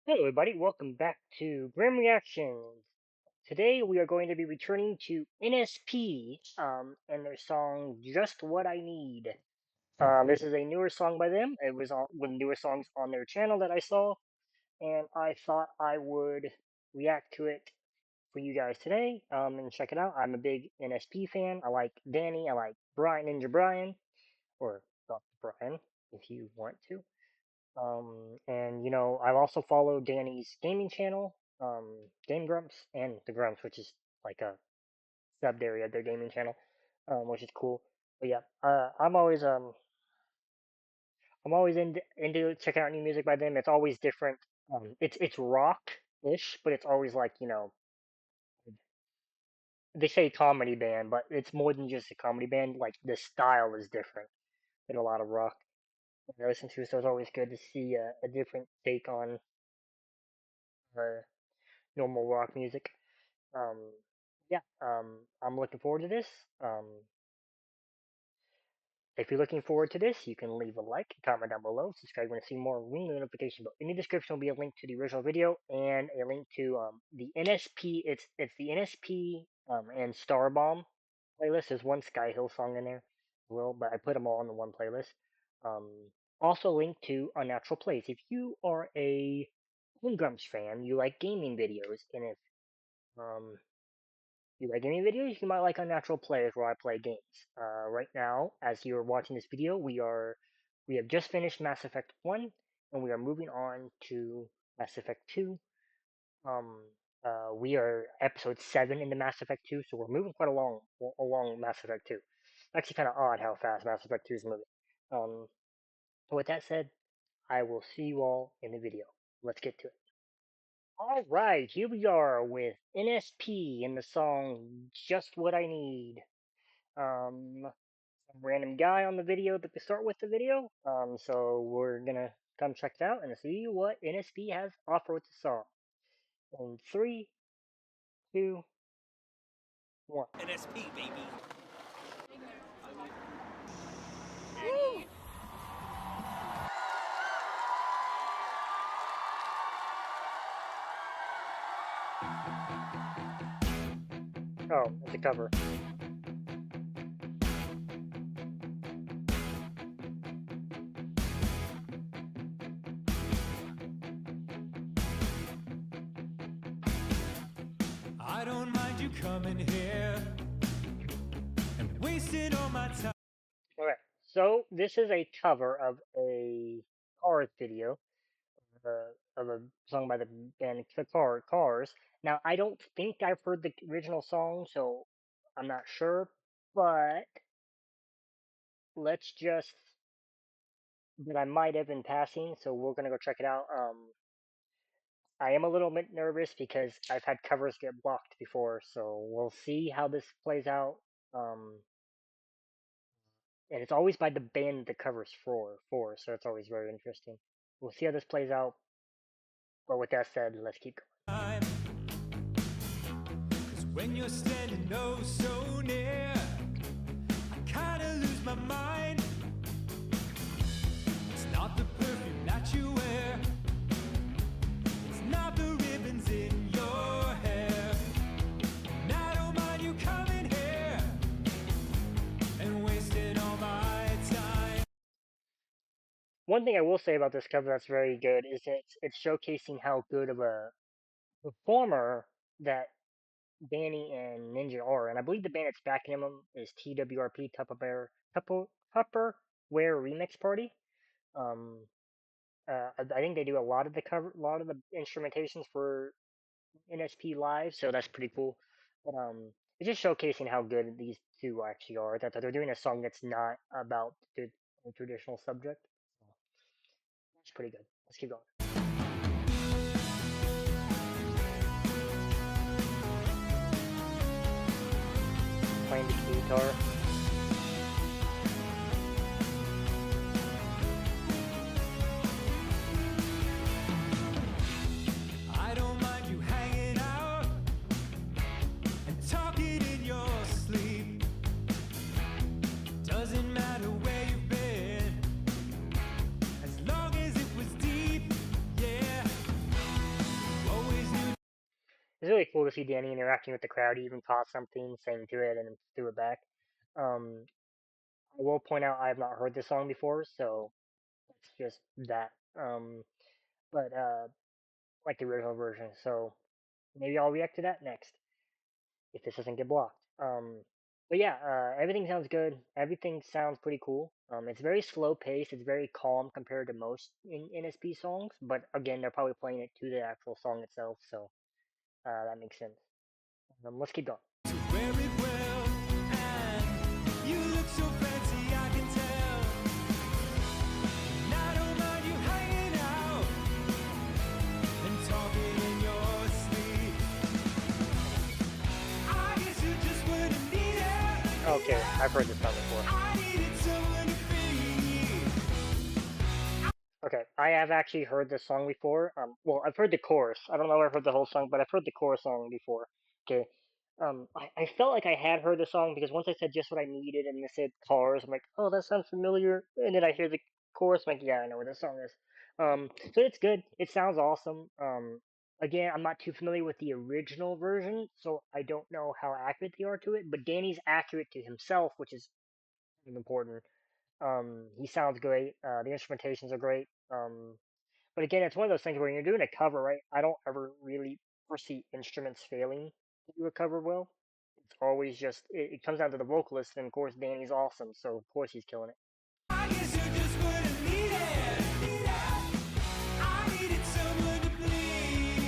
Hello, everybody. Welcome back to Grim Reactions. Today we are going to be returning to NSP and their song "Just What I Need." This is a newer song by them. It was one of the newer songs on their channel that I saw, and I thought I would react to it for you guys today. And check it out. I'm a big NSP fan. I like Danny. I like Brian Ninja Brian, or Dr. Brian, if you want to. And I've also followed Danny's gaming channel, Game Grumps, and the Grumps, which is like a sub area of their gaming channel, which is cool. But yeah, I'm always into checking out new music by them. It's always different. It's rock-ish, but it's always like they say comedy band, but it's more than just a comedy band. Like the style is different than a lot of rock that I listen to, so it's always good to see a different take on uh, normal rock music. Um, yeah, I'm looking forward to this. If you're looking forward to this, you can leave a like, comment down below, subscribe when you see more, ring the notification bell. In the description will be a link to the original video and a link to the NSP. It's the NSP and Starbomb playlist. There's one Sky Hill song in there, well, but I put them all in the one playlist. Um, Also link to Unnatural Place. If you are a Home Grumps fan, you like gaming videos, and if um you like gaming videos, you might like Unnatural Players where I play games. Right now, as you're watching this video, we have just finished Mass Effect 1, and we are moving on to Mass Effect 2. Um, we are episode 7 in the Mass Effect 2, so we're moving quite along Mass Effect 2. Actually, kind of odd how fast Mass Effect 2 is moving. Um, with that said, I will see you all in the video. Let's get to it. Alright, here we are with NSP in the song Just What I Need. Some random guy on the video to start with the video. So we're gonna come check it out and see what NSP has to offer with the song. In three, two, one. NSP, baby. Oh, it's a cover. I don't mind you coming here and wasting all my time. Okay, so this is a cover of a Cars video, of a song by the band Cars. Now, I don't think I've heard the original song, so I'm not sure, but let's just but I might have in passing, so we're gonna go check it out. I am a little bit nervous because I've had covers get blocked before, so we'll see how this plays out. Um, and it's always by the band the covers for, so it's always very interesting. We'll see how this plays out. But with that said, let's keep going. 'Cause when you're standing oh so near, I kinda lose my mind. It's not the perfume that you wear, it's not the ribbons in your hair. And I don't mind you coming here and wasting all my time. One thing I will say about this cover that's very good is that it's showcasing how good of a performer that Danny and Ninja are, and I believe the band that's backing them is TWRP Tupperware Remix Party. Um, I think they do a lot of a lot of the instrumentations for NSP Live, so that's pretty cool. But it's just showcasing how good these two actually are. That they're doing a song that's not about the traditional subject. So it's pretty good. Let's keep going. Playing the guitar. I don't mind you hanging out and talking in your sleep. Doesn't matter where you've been, as long as it was deep, yeah. it's really cool to see Danny interacting with the crowd. He even caught something, sang to it, and then threw it back. Um, I will point out I have not heard this song before, so it's just that. But like the original version, so maybe I'll react to that next if this doesn't get blocked. But yeah, everything sounds good. Everything sounds pretty cool. It's very slow paced. It's very calm compared to most NSP songs. But again, they're probably playing it to the actual song itself, so that makes sense. Let's keep going. Wear it well, and you look so fancy, I can tell. And I don't mind you hanging out and talking in your sleep. I guess you just wouldn't need Okay, it. I've heard this song before. I needed someone to be. Okay, I have actually heard this song before. Well, I've heard the chorus. I don't know if I've heard the whole song, but I've heard the chorus song before. Okay. I felt like I had heard the song because once I said just what I needed and they said cars, I'm like, oh, that sounds familiar. And then I hear the chorus, I'm like, yeah, I know what this song is. So it's good. It sounds awesome. Again, I'm not too familiar with the original version, so I don't know how accurate they are to it. But Danny's accurate to himself, which is important. He sounds great. The instrumentations are great. But again, it's one of those things where you're doing a cover, right? I don't ever really foresee instruments failing to do a cover well. It's always just it comes down to the vocalist, and of course Danny's awesome, so of course he's killing it. I guess you just wouldn't need it. I needed someone to bleed.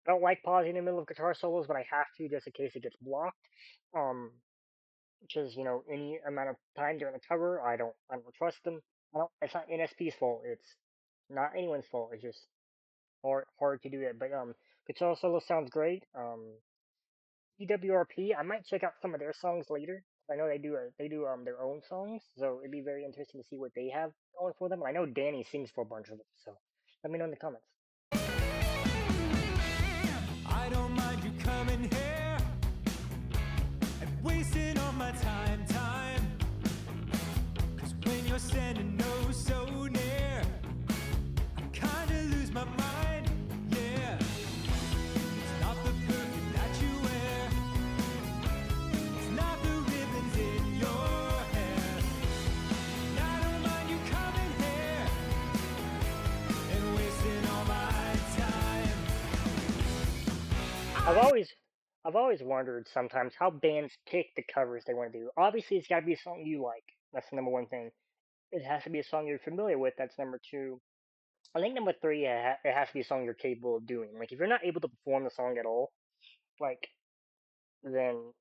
I don't like pausing in the middle of guitar solos, but I have to just in case it gets blocked. Um, which is any amount of time during the cover, I don't trust them. I don't. It's not NSP's fault. It's not anyone's fault. It's just hard to do that. But guitar solo sounds great. EWRP. I might check out some of their songs later. I know they do their own songs, so it'd be very interesting to see what they have going for them. I know Danny sings for a bunch of them, so let me know in the comments. I don't mind you coming here and wasting all my time. Cause when you're standing oh so near, I kinda lose my mind, yeah. It's not the perfume that you wear, it's not the ribbons in your hair. And I don't mind you coming here and wasting all my time. I've I always I've always wondered sometimes how bands pick the covers they want to do. Obviously, it's got to be a song you like. That's the number one thing. It has to be a song you're familiar with. That's number two. I think number three, it has to be a song you're capable of doing. Like if you're not able to perform the song at all, like then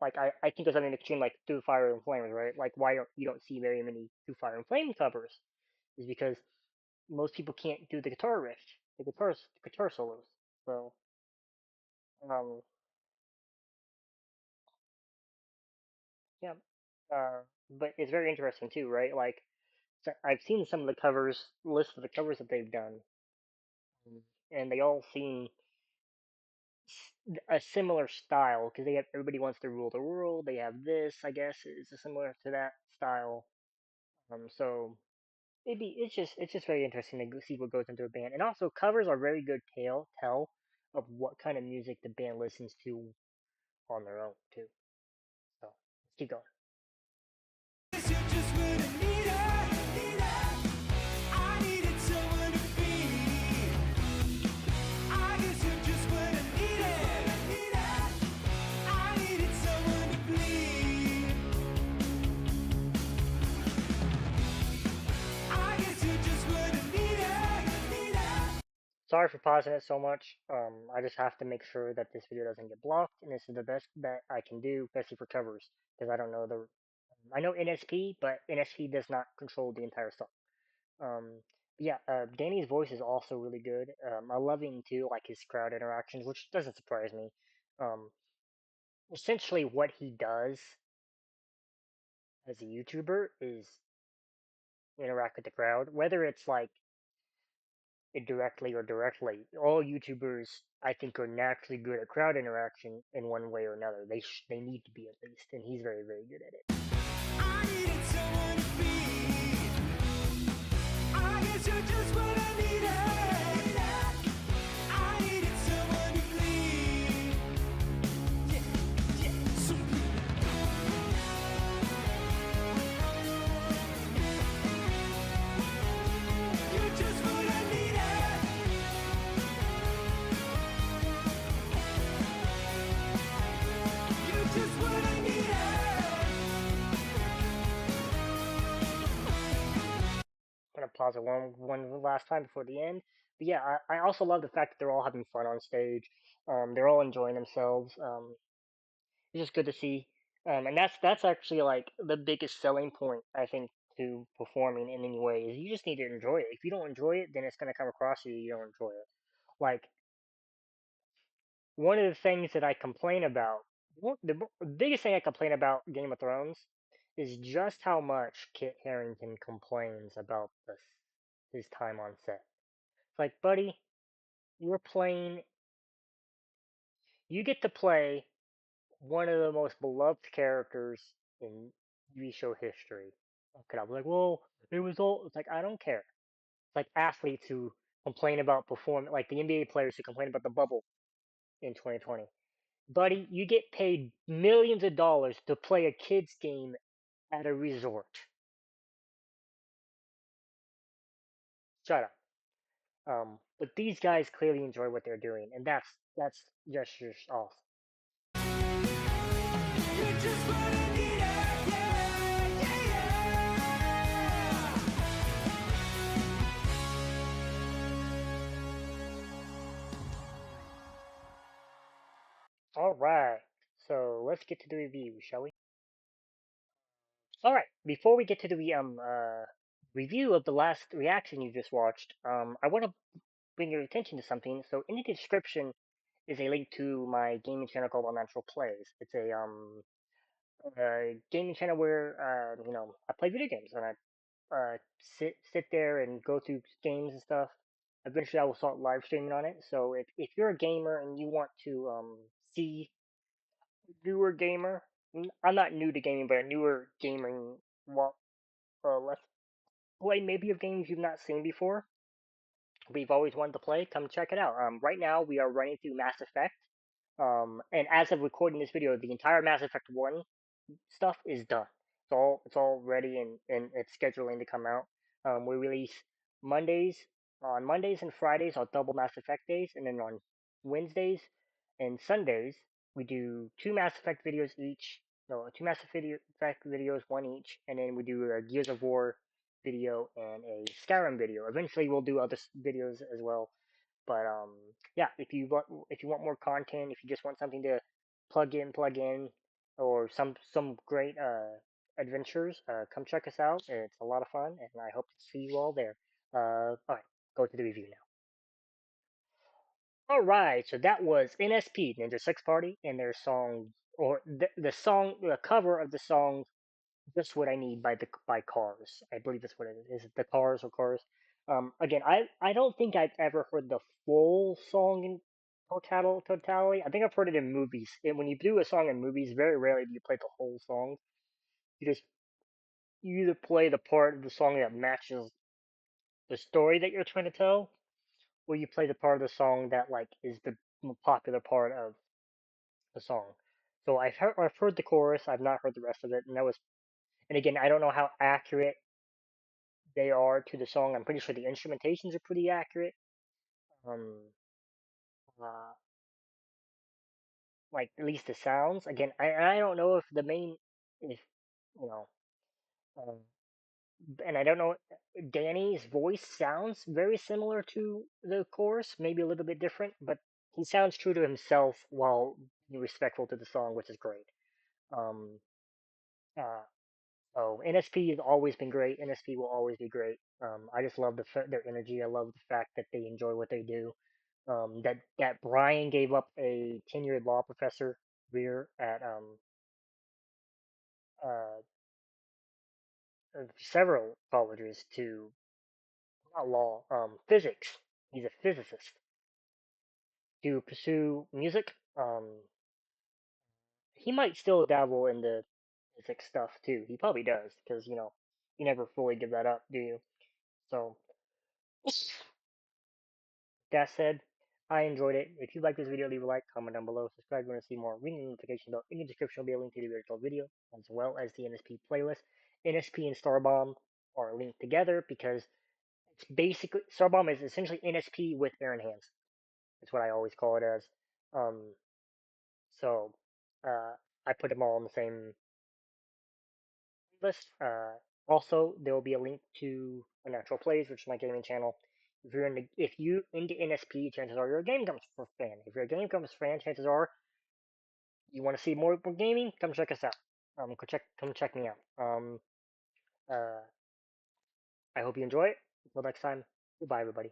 like I think of something extreme like Through Fire and Flames, right? Like why you don't see very many Through Fire and Flame covers is because most people can't do the guitar riff, the guitar solos. So um yeah, but it's very interesting too, right? Like so I've seen some of the covers, list of the covers that they've done, and they all seem a similar style because they have Everybody Wants to Rule the World. They have this, I guess, is similar to that style. So it's just very interesting to see what goes into a band, and also covers are very good tell of what kind of music the band listens to on their own too. So let's keep going. guess you just wouldn't need it. I needed someone to be. I guess you just wouldn't need it. I needed someone to bleed. I guess you just wouldn't need it. Sorry for pausing it so much. I just have to make sure that this video doesn't get blocked, and this is the best that I can do, especially for covers, because I don't know the. I know NSP, but NSP does not control the entire song. Um, yeah, Danny's voice is also really good. I love him too, like his crowd interactions, which doesn't surprise me. Um, Essentially, what he does as a YouTuber is interact with the crowd, whether it's like indirectly or directly. All YouTubers, I think, are naturally good at crowd interaction in one way or another. They need to be at least, and he's very very good at it. I needed someone to be. I guess you're just what I needed. I needed someone to bleed. Yeah, yeah, so you're just what I needed. You're just what I needed. I'm gonna pause it one last time before the end. But yeah, I also love the fact that they're all having fun on stage. They're all enjoying themselves. It's just good to see. And that's actually like the biggest selling point I think to performing in any way is you just need to enjoy it. If you don't enjoy it, then it's gonna come across you don't enjoy it. Like one of the things that I complain about, the biggest thing I complain about Game of Thrones is just how much Kit Harington complains about his time on set. It's like, buddy, you're playing, you get to play one of the most beloved characters in TV show history. Okay, I'll be like, well, it was all. It's like I don't care. It's like athletes who complain about like the NBA players who complain about the bubble in 2020. Buddy, you get paid millions of dollars to play a kids game at a resort. Shut up. But these guys clearly enjoy what they're doing, and that's just awesome. You're just what I needed. Yeah, yeah, yeah. All right, so let's get to the review, shall we? All right, before we get to the review of the last reaction you just watched, I want to bring your attention to something. So in the description is a link to my gaming channel called Unnatural Plays. It's a gaming channel where I play video games and I sit there and go through games and stuff. Eventually, I will start live streaming on it. So if you're a gamer and you want to see newer gamer, I'm not new to gaming, but a newer gaming, well, let's play maybe of games you've not seen before. We've always wanted to play. Come check it out. Right now we are running through Mass Effect. And as of recording this video, the entire Mass Effect 1 stuff is done. It's all ready and it's scheduling to come out. We release Mondays on Mondays and Fridays are double Mass Effect days, and then on Wednesdays and Sundays we do two Mass Effect videos each. No, two Effect videos, one each, and then we do a Gears of War video and a Skyrim video. Eventually, we'll do other videos as well. But yeah, if you want more content, if you just want something to plug in, or some great adventures, come check us out. It's a lot of fun, and I hope to see you all there. All right, go to the review now. All right, so that was NSP Ninja Sex Party and their song, or the cover of the song "Just What I Need" by Cars. I believe that's what it is. Is it the Cars or Cars? Again, I don't think I've ever heard the full song in totality. I think I've heard it in movies. And when you do a song in movies, very rarely do you play the whole song. You just you either play the part of the song that matches the story that you're trying to tell, or you play the part of the song that like is the popular part of the song. So I've heard the chorus. I've not heard the rest of it, and again I don't know how accurate they are to the song. I'm pretty sure the instrumentations are pretty accurate. Um, uh, like at least the sounds. Again, I don't know if if you know, um, and I don't know. Danny's voice sounds very similar to the chorus, maybe a little bit different, but he sounds true to himself while being respectful to the song, which is great. Um, uh, so NSP has always been great. NSP will always be great. I just love their energy. I love the fact that they enjoy what they do. That Brian gave up a tenured law professor career at uh, several colleges to not law, physics. He's a physicist. To pursue music, he might still dabble in the physics stuff too. He probably does, because you never fully give that up, do you? So that said, I enjoyed it. If you like this video, leave a like, comment down below, subscribe if you want to see more, ring the notification bell. In the description will be a link to the original video, as well as the NSP playlist. NSP and Starbomb are linked together because it's basically Starbomb is essentially NSP with Aaron Hands. That's what I always call it as. Um, so I put them all on the same list. Also, there will be a link to Unnatural Plays, which is my gaming channel. If you into NSP, chances are you're a Game Grumps fan. If you're a Game Grumps fan, chances are you want to see more gaming. Come check us out. Come check me out. Uh, I hope you enjoy it. Until next time, goodbye, everybody.